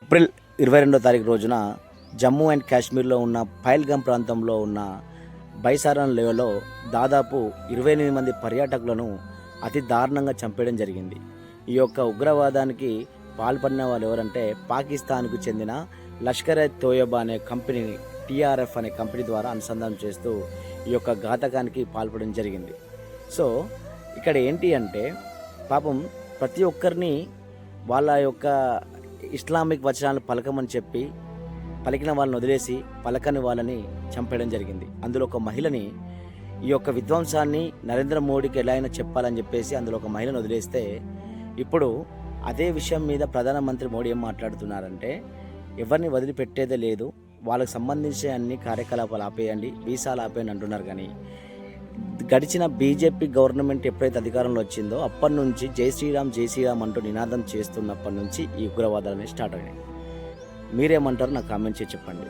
April 22వ తారీఖు రోజున Jammu and కాశ్మీర్లో ఉన్న పహల్గామ్ ప్రాంతంలో ఉన్న బైసారన్ లేవలో దాదాపు 28 మంది పర్యాటకులను అతి దారుణంగా చంపేయడం జరిగింది. ఈ యొక్క ఉగ్రవాదానికి పాల్పడిన వాళ్ళు ఎవరంటే పాకిస్తాన్కు చెందిన లష్కర్ ఎ తోయబా అనే కంపెనీ, టీఆర్ఎఫ్ అనే కంపెనీ ద్వారా అనుసంధానం చేస్తూ ఈ యొక్క ఘాతకానికి పాల్పడడం జరిగింది. సో ఇక్కడ ఏంటి అంటే పాపం ప్రతి ఒక్కరిని వాళ్ళ యొక్క ఇస్లామిక్ వచనాలు పలకమని చెప్పి పలికిన వాళ్ళని వదిలేసి పలకని వాళ్ళని చంపేయడం జరిగింది. అందులో ఒక మహిళని, ఈ యొక్క విధ్వంసాన్ని నరేంద్ర మోడీకి ఎలా అయినా చెప్పాలని చెప్పేసి అందులో ఒక మహిళను వదిలేస్తే ఇప్పుడు అదే విషయం మీద ప్రధానమంత్రి మోడీ ఏం మాట్లాడుతున్నారంటే ఎవరిని వదిలిపెట్టేదే లేదు, వాళ్ళకి సంబంధించిన అన్ని కార్యకలాపాలు ఆపేయండి, వీసాలు ఆపేయండి అంటున్నారు. కానీ గడిచిన బీజేపీ గవర్నమెంట్ ఎప్పుడైతే అధికారంలో వచ్చిందో అప్పటి నుంచి జై శ్రీరామ్ అంటూ నినాదం చేస్తున్నప్పటి నుంచి ఈ ఉగ్రవాదాలు అనేవి స్టార్ట్ అయినాయి. మీరేమంటారు నాకు కామెంట్ చేసి చెప్పండి.